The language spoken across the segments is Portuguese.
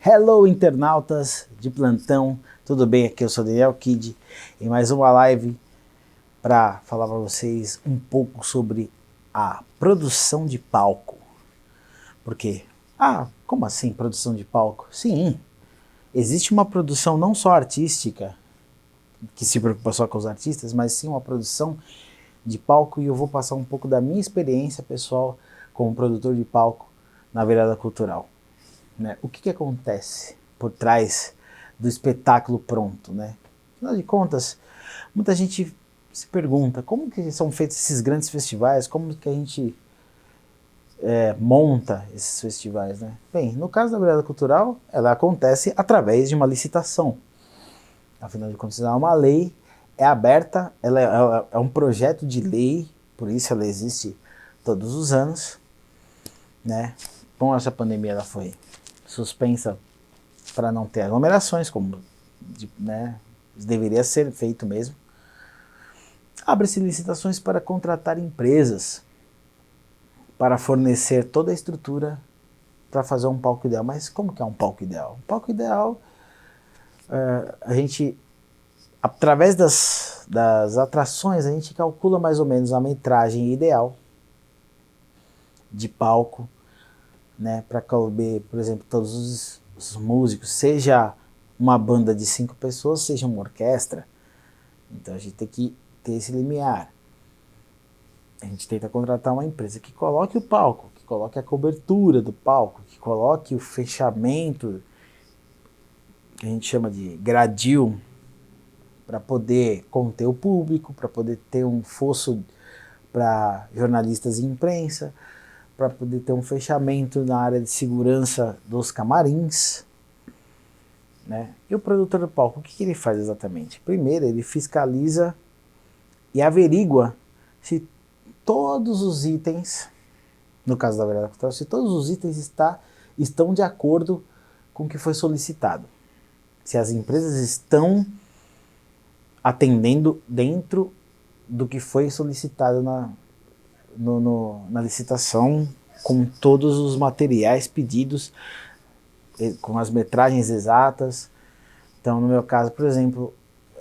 Hello, internautas de plantão, tudo bem? Aqui eu sou Daniel Kid em mais uma live para falar para vocês um pouco sobre a produção de palco. Por quê? Como assim produção de palco? Sim, existe uma produção não só artística, que se preocupa só com os artistas, mas sim uma produção de palco, e eu vou passar um pouco da minha experiência pessoal como produtor de palco na virada cultural. Né? O que acontece por trás do espetáculo pronto, né? Afinal de contas, muita gente se pergunta como que são feitos esses grandes festivais, como que a gente monta esses festivais, né? Bem, no caso da virada cultural, ela acontece através de uma licitação. Afinal de contas, é uma lei, é aberta, ela é um projeto de lei, por isso ela existe todos os anos, né? Com essa pandemia ela foi suspensa para não ter aglomerações, como deveria ser feito mesmo. Abre-se licitações para contratar empresas para fornecer toda a estrutura para fazer um palco ideal. Mas como que é um palco ideal? Um palco ideal, a gente, através das atrações, a gente calcula mais ou menos a metragem ideal de palco, né, para caber, por exemplo, todos os músicos, seja uma banda de 5 pessoas, seja uma orquestra. Então a gente tem que ter esse limiar. A gente tenta contratar uma empresa que coloque o palco, que coloque a cobertura do palco, que coloque o fechamento, que a gente chama de gradil, para poder conter o público, para poder ter um fosso para jornalistas e imprensa, para poder ter um fechamento na área de segurança dos camarins. Né? E o produtor do palco, o que ele faz exatamente? Primeiro, ele fiscaliza e averigua se todos os itens, no caso da virada cultural, se todos os itens estão de acordo com o que foi solicitado. Se as empresas estão atendendo dentro do que foi solicitado na licitação, com todos os materiais pedidos, com as metragens exatas. Então, no meu caso, por exemplo,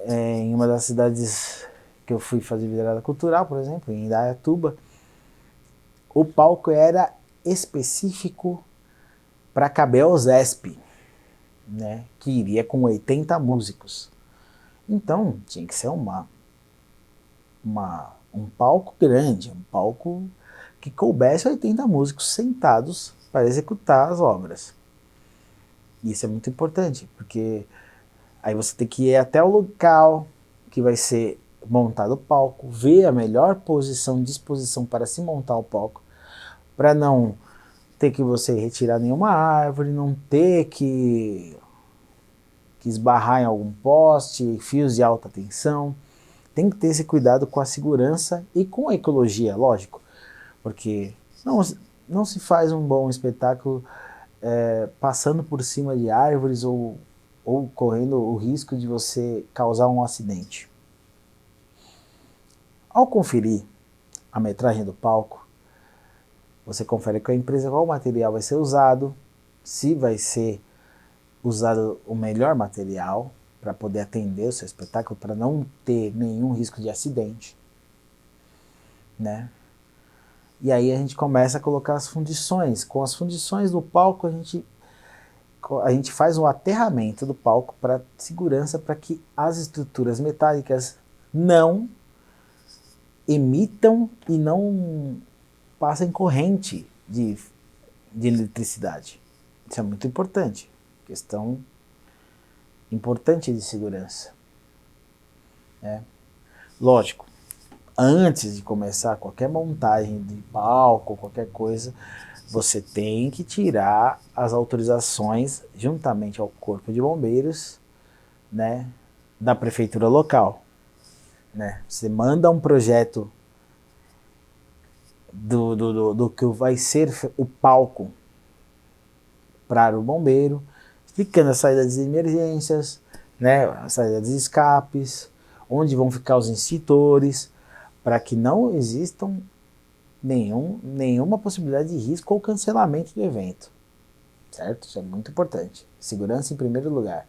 em uma das cidades que eu fui fazer virada cultural, por exemplo, em Indaiatuba, o palco era específico para caber ao ZESP, né, que iria com 80 músicos. Então, tinha que ser um palco grande, um palco que coubesse 80 músicos sentados para executar as obras. Isso é muito importante, porque aí você tem que ir até o local que vai ser montado o palco, ver a melhor disposição para se montar o palco, para não ter que você retirar nenhuma árvore, não ter que esbarrar em algum poste, fios de alta tensão. Tem que ter esse cuidado com a segurança e com a ecologia, lógico, porque não se faz um bom espetáculo passando por cima de árvores ou correndo o risco de você causar um acidente. Ao conferir a metragem do palco, você confere com a empresa qual material vai ser usado, se vai ser usado o melhor material para poder atender o seu espetáculo, para não ter nenhum risco de acidente, né? E aí a gente começa a colocar as fundições. Com as fundições do palco, a gente faz um aterramento do palco para segurança, para que as estruturas metálicas não emitam e não passem corrente de eletricidade. Isso é muito importante. Questão importante de segurança. Lógico, antes de começar qualquer montagem de palco, qualquer coisa, você tem que tirar as autorizações juntamente ao Corpo de Bombeiros, né, da prefeitura local. Né? Você manda um projeto do que vai ser o palco para o bombeiro, explicando as saídas de emergências, né, as saídas de escapes, onde vão ficar os extintores, para que não existam nenhuma possibilidade de risco ou cancelamento do evento. certo? Isso é muito importante. Segurança em primeiro lugar.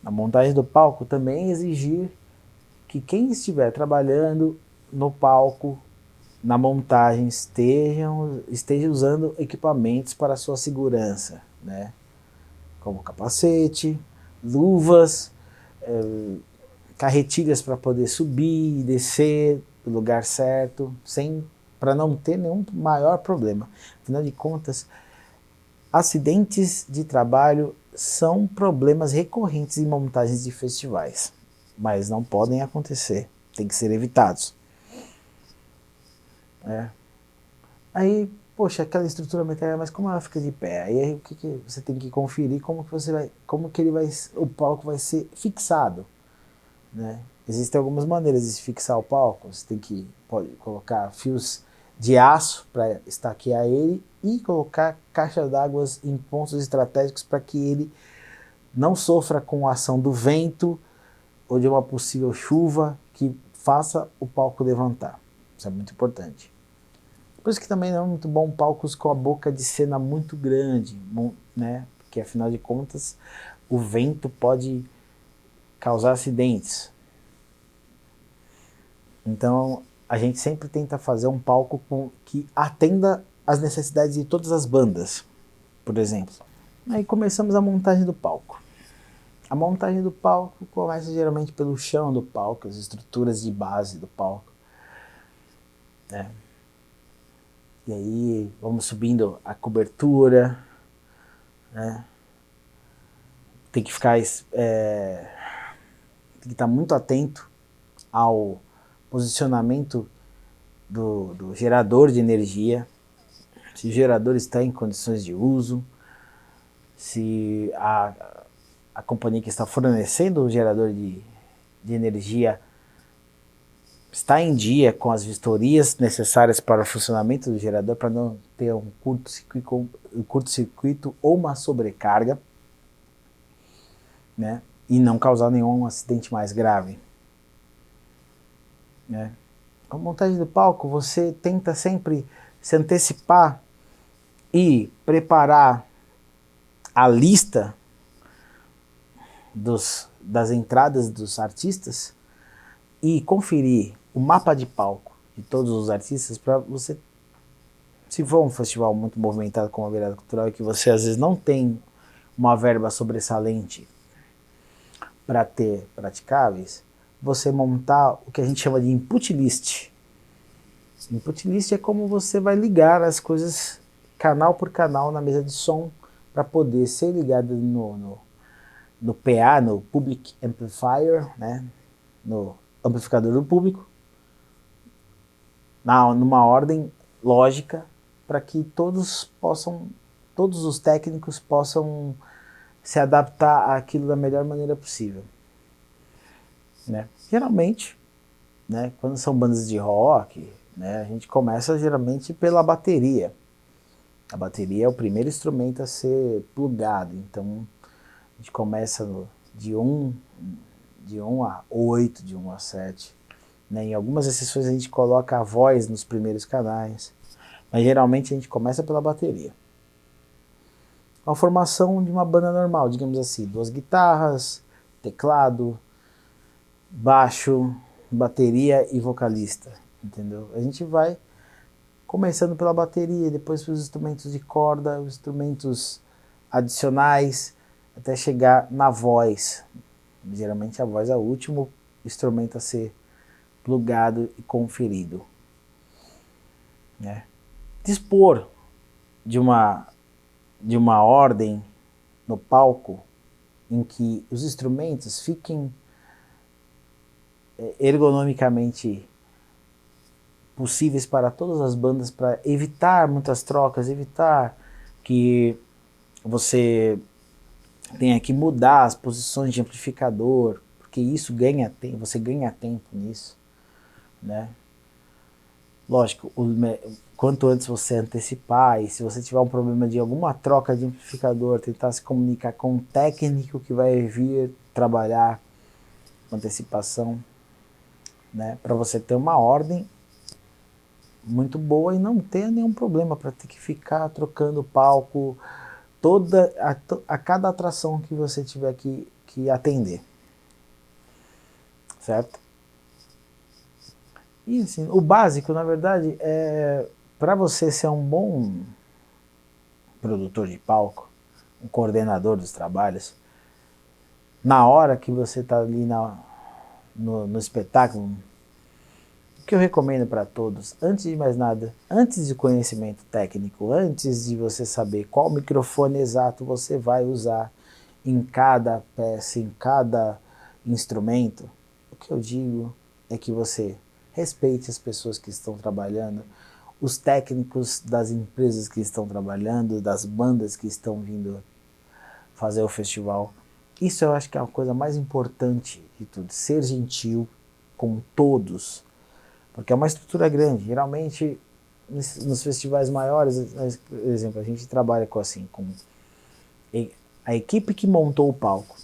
A montagem do palco também exigir que quem estiver trabalhando no palco, na montagem, esteja usando equipamentos para sua segurança, né? Como capacete, luvas, carretilhas para poder subir e descer do lugar certo, para não ter nenhum maior problema. Afinal de contas, acidentes de trabalho são problemas recorrentes em montagens de festivais, mas não podem acontecer, tem que ser evitados. Aí, poxa, aquela estrutura metálica, mas como ela fica de pé? Aí o que você tem que conferir como que o palco vai ser fixado, né? Existem algumas maneiras de fixar o palco. Você pode colocar fios de aço para estaquear ele e colocar caixa d'água em pontos estratégicos para que ele não sofra com a ação do vento ou de uma possível chuva que faça o palco levantar. Isso é muito importante. Por isso que também não é muito bom palcos com a boca de cena muito grande, né? Porque afinal de contas o vento pode causar acidentes. Então a gente sempre tenta fazer um palco que atenda às necessidades de todas as bandas, por exemplo. Aí começamos a montagem do palco. A montagem do palco começa geralmente pelo chão do palco, as estruturas de base do palco, né? E aí vamos subindo a cobertura, né? Tem que ficar, tem que estar muito atento ao posicionamento do gerador de energia, se o gerador está em condições de uso, se a companhia que está fornecendo o gerador de energia está em dia com as vistorias necessárias para o funcionamento do gerador, para não ter um curto-circuito ou uma sobrecarga, né? E não causar nenhum acidente mais grave, né? Com a montagem do palco, você tenta sempre se antecipar e preparar a lista das entradas dos artistas e conferir o mapa de palco de todos os artistas para você, se for um festival muito movimentado como a Virada Cultural e que você às vezes não tem uma verba sobressalente para ter praticáveis, você montar o que a gente chama de input list. Input list é como você vai ligar as coisas canal por canal na mesa de som para poder ser ligado no PA, no Public Amplifier, né? No amplificador do público, numa ordem lógica, para que todos os técnicos possam se adaptar àquilo da melhor maneira possível, né? Geralmente, né, quando são bandas de rock, né, a gente começa geralmente pela bateria. A bateria é o primeiro instrumento a ser plugado, então a gente começa de 1 a 8, de 1 a 7. Né? Em algumas exceções a gente coloca a voz nos primeiros canais, mas geralmente a gente começa pela bateria. A formação de uma banda normal, digamos assim, 2 guitarras, teclado, baixo, bateria e vocalista, entendeu? A gente vai começando pela bateria, depois os instrumentos de corda, os instrumentos adicionais, até chegar na voz. Geralmente a voz é o último instrumento a ser plugado e conferido, né? Dispor de uma ordem no palco em que os instrumentos fiquem ergonomicamente possíveis para todas as bandas, para evitar muitas trocas, evitar que você tenha que mudar as posições de amplificador, porque isso você ganha tempo nisso, né? Lógico, quanto antes você antecipar, e se você tiver um problema de alguma troca de amplificador, tentar se comunicar com um técnico que vai vir trabalhar com antecipação, né, para você ter uma ordem muito boa e não ter nenhum problema para ter que ficar trocando palco a cada atração que você tiver que atender, certo? E assim, o básico, na verdade, para você ser um bom produtor de palco, um coordenador dos trabalhos, na hora que você está ali no espetáculo, o que eu recomendo para todos, antes de mais nada, antes de conhecimento técnico, antes de você saber qual microfone exato você vai usar em cada peça, em cada instrumento, o que eu digo é que você respeite as pessoas que estão trabalhando, os técnicos das empresas que estão trabalhando, das bandas que estão vindo fazer o festival. Isso eu acho que é a coisa mais importante de tudo, ser gentil com todos, porque é uma estrutura grande. Geralmente, nos festivais maiores, por exemplo, a gente trabalha com assim, com a equipe que montou o palco,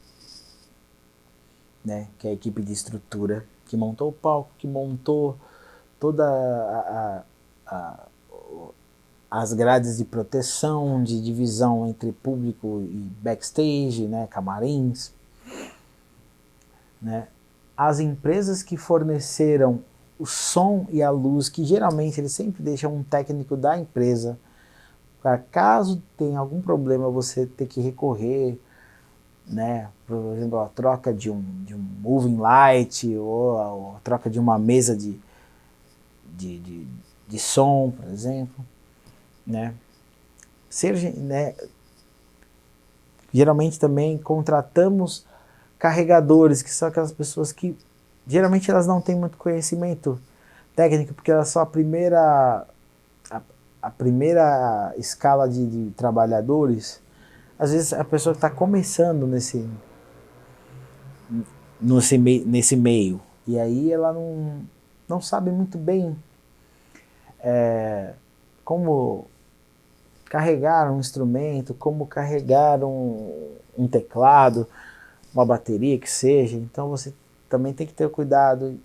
né, que é a equipe de estrutura, que montou o palco, que montou toda as grades de proteção, de divisão entre público e backstage, né, camarins, né, as empresas que forneceram o som e a luz, que geralmente eles sempre deixam um técnico da empresa, para caso tenha algum problema você ter que recorrer, né, por exemplo, a troca de um moving light, ou a troca de uma mesa de som, por exemplo, né, né, geralmente também contratamos carregadores, que são aquelas pessoas que geralmente elas não têm muito conhecimento técnico, porque elas são a primeira escala de trabalhadores. Às vezes a pessoa está começando nesse meio, e aí ela não sabe muito bem como carregar um instrumento, como carregar um teclado, uma bateria que seja. Então você também tem que ter cuidado,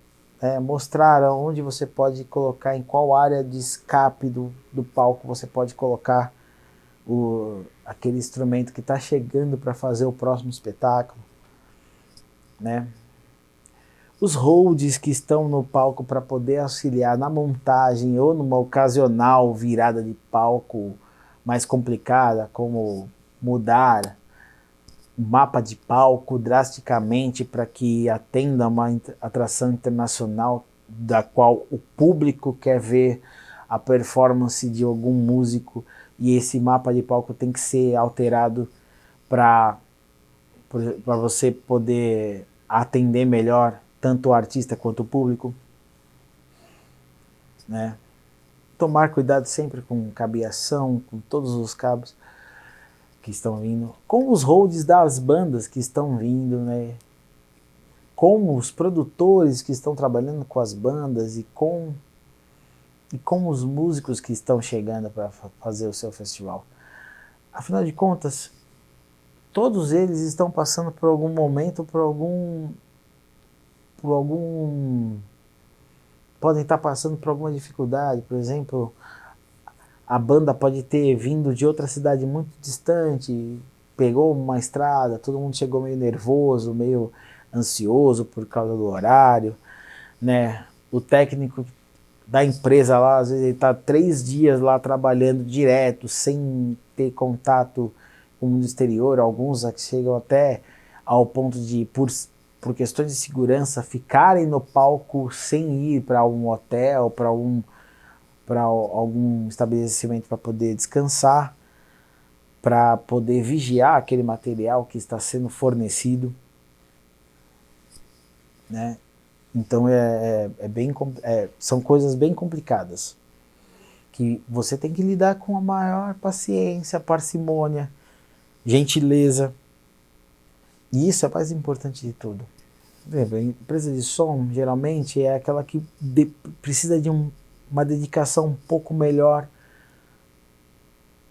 mostrar onde você pode colocar, em qual área de escape do palco você pode colocar aquele instrumento que está chegando para fazer o próximo espetáculo, né? Os holds que estão no palco para poder auxiliar na montagem ou numa ocasional virada de palco mais complicada, como mudar o mapa de palco drasticamente para que atenda uma atração internacional da qual o público quer ver a performance de algum músico, e esse mapa de palco tem que ser alterado para você poder atender melhor tanto o artista quanto o público, né? Tomar cuidado sempre com cabeação, com todos os cabos que estão vindo, com os holds das bandas que estão vindo, né? Com os produtores que estão trabalhando com as bandas e com os músicos que estão chegando para fazer o seu festival. Afinal de contas, todos eles estão passando por algum momento, podem estar passando por alguma dificuldade. Por exemplo, a banda pode ter vindo de outra cidade muito distante, pegou uma estrada, todo mundo chegou meio nervoso, meio ansioso por causa do horário, né? O técnico da empresa lá, às vezes ele está 3 dias lá trabalhando direto, sem ter contato com o mundo exterior. Alguns chegam até ao ponto de, por questões de segurança, ficarem no palco sem ir para um hotel, para algum estabelecimento para poder descansar, para poder vigiar aquele material que está sendo fornecido, né? Então são coisas bem complicadas, que você tem que lidar com a maior paciência, parcimônia, gentileza, e isso é o mais importante de tudo. Por exemplo, a empresa de som geralmente é aquela que precisa de uma dedicação um pouco melhor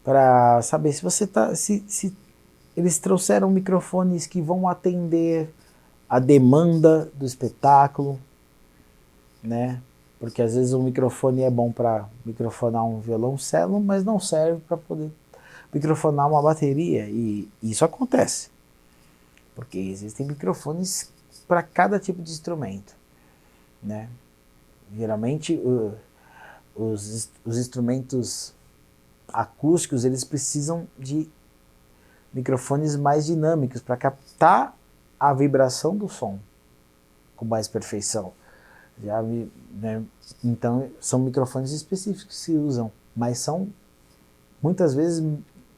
para saber se você tá, se eles trouxeram microfones que vão atender a demanda do espetáculo, né? Porque às vezes o microfone é bom para microfonar um violoncelo, mas não serve para poder microfonar uma bateria, e isso acontece, porque existem microfones para cada tipo de instrumento, né? Geralmente os instrumentos acústicos, eles precisam de microfones mais dinâmicos para captar a vibração do som com mais perfeição. Né? Então são microfones específicos que se usam, mas são muitas vezes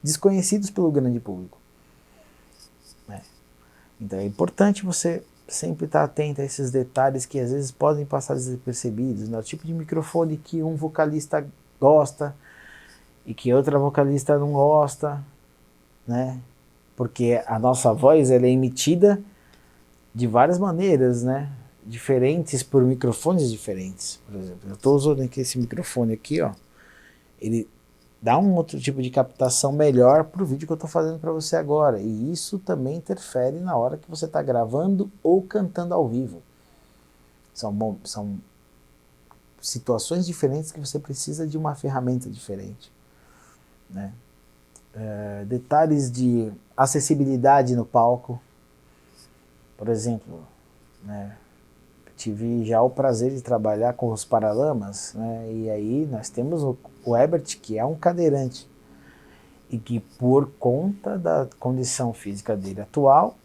desconhecidos pelo grande público, né? Então é importante você sempre estar atento a esses detalhes que às vezes podem passar despercebidos, né? O tipo de microfone que um vocalista gosta e que outra vocalista não gosta, né? Porque a nossa voz, ela é emitida de várias maneiras, né? Diferentes por microfones diferentes. Por exemplo, eu estou usando aqui esse microfone aqui, ó. Ele dá um outro tipo de captação melhor para o vídeo que eu estou fazendo para você agora. E isso também interfere na hora que você está gravando ou cantando ao vivo. São situações diferentes que você precisa de uma ferramenta diferente, né? Detalhes de acessibilidade no palco. Por exemplo, né, tive já o prazer de trabalhar com os Paralamas, né, e aí nós temos o Herbert, que é um cadeirante, e que por conta da condição física dele atual,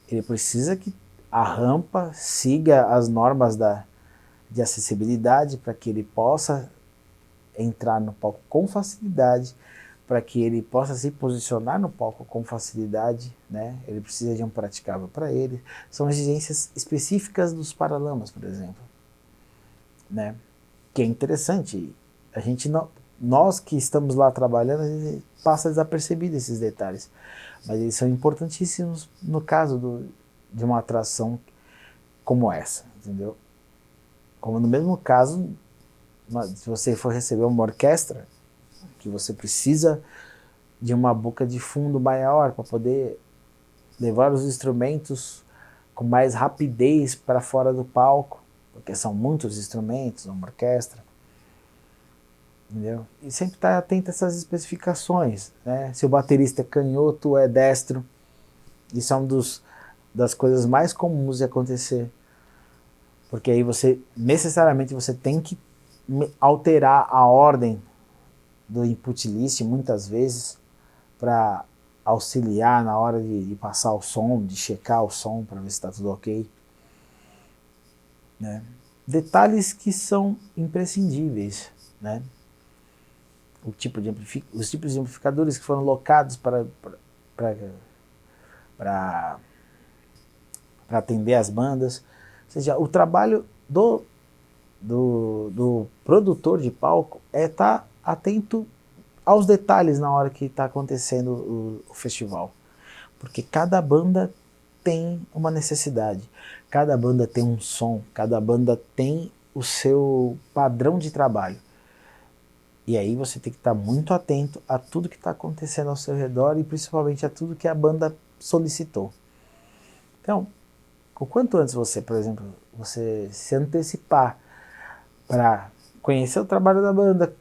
ele precisa que a rampa siga as normas de acessibilidade para que ele possa entrar no palco com facilidade, para que ele possa se posicionar no palco com facilidade, né? Ele precisa de um praticável para ele. São exigências específicas dos Paralamas, por exemplo, né? Que é interessante. A gente não, nós que estamos lá trabalhando, a gente passa desapercebido esses detalhes, mas eles são importantíssimos no caso de uma atração como essa, entendeu? Como no mesmo caso, se você for receber uma orquestra, que você precisa de uma boca de fundo maior para poder levar os instrumentos com mais rapidez para fora do palco, porque são muitos instrumentos, uma orquestra, entendeu? E sempre estar atento a essas especificações, né? Se o baterista é canhoto ou é destro, isso é das coisas mais comuns de acontecer, porque aí necessariamente você tem que alterar a ordem do input list muitas vezes para auxiliar na hora de passar o som, de checar o som para ver se está tudo ok, né? Detalhes que são imprescindíveis, né? Os tipos de amplificadores que foram locados para atender as bandas. Ou seja, o trabalho do produtor de palco é estar atento aos detalhes na hora que está acontecendo o festival. Porque cada banda tem uma necessidade, cada banda tem um som, cada banda tem o seu padrão de trabalho. E aí você tem que estar muito atento a tudo que está acontecendo ao seu redor e principalmente a tudo que a banda solicitou. Então, o quanto antes você, por exemplo, você se antecipar para conhecer o trabalho da banda,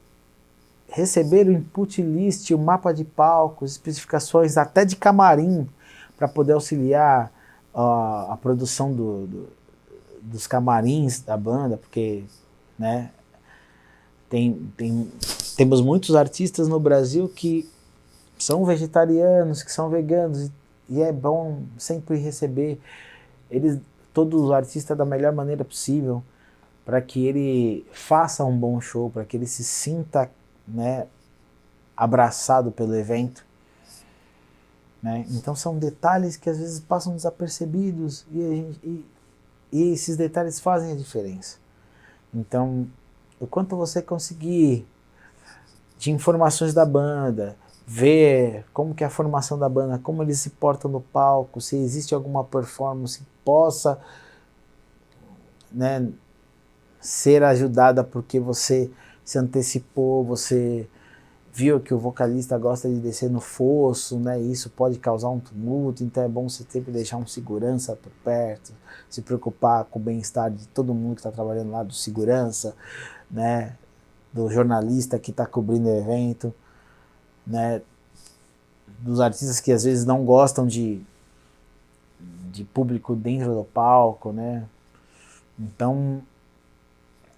receber o input list, o mapa de palcos, especificações até de camarim, para poder auxiliar a produção dos camarins da banda, porque, né, temos muitos artistas no Brasil que são vegetarianos, que são veganos, e é bom sempre receber todos os artistas da melhor maneira possível, para que ele faça um bom show, para que ele se sinta, né, abraçado pelo evento, né? Então são detalhes que às vezes passam desapercebidos e esses detalhes fazem a diferença. Então, o quanto você conseguir de informações da banda, ver como que é a formação da banda, como eles se portam no palco, se existe alguma performance que possa, né, ser ajudada porque você se antecipou, você viu que o vocalista gosta de descer no fosso, né? Isso pode causar um tumulto, então é bom você sempre deixar um segurança por perto, se preocupar com o bem-estar de todo mundo que está trabalhando lá, do segurança, né? Do jornalista que está cobrindo o evento, né? dos artistas que às vezes não gostam de público dentro do palco, né? Então,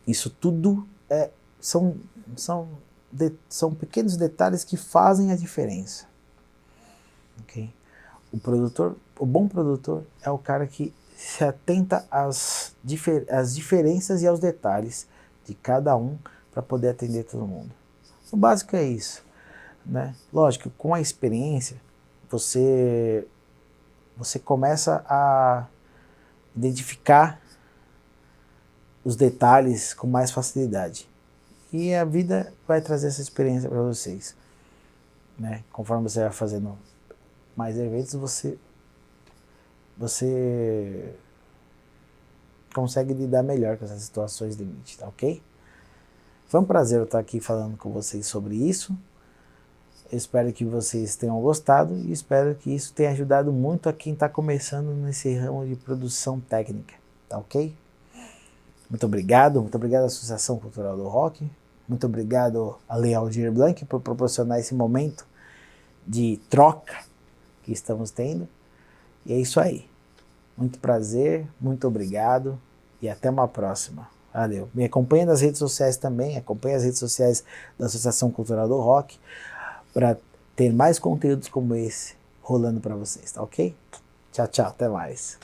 isso tudo são, são pequenos detalhes que fazem a diferença. Okay? O bom produtor é o cara que se atenta às diferenças e aos detalhes de cada um para poder atender todo mundo. O básico é isso, né? Lógico, com a experiência, você começa a identificar os detalhes com mais facilidade. E a vida vai trazer essa experiência para vocês, né? Conforme você vai fazendo mais eventos, você consegue lidar melhor com essas situações limite, tá ok? Foi um prazer eu estar aqui falando com vocês sobre isso. Eu espero que vocês tenham gostado e espero que isso tenha ajudado muito a quem está começando nesse ramo de produção técnica, tá ok? Muito obrigado à Associação Cultural do Rock, muito obrigado a Lei Aldir Blanc por proporcionar esse momento de troca que estamos tendo. E é isso aí. Muito prazer, muito obrigado e até uma próxima. Valeu. Me acompanha nas redes sociais também, acompanha as redes sociais da Associação Cultural do Rock para ter mais conteúdos como esse rolando para vocês, tá ok? Tchau, tchau, até mais.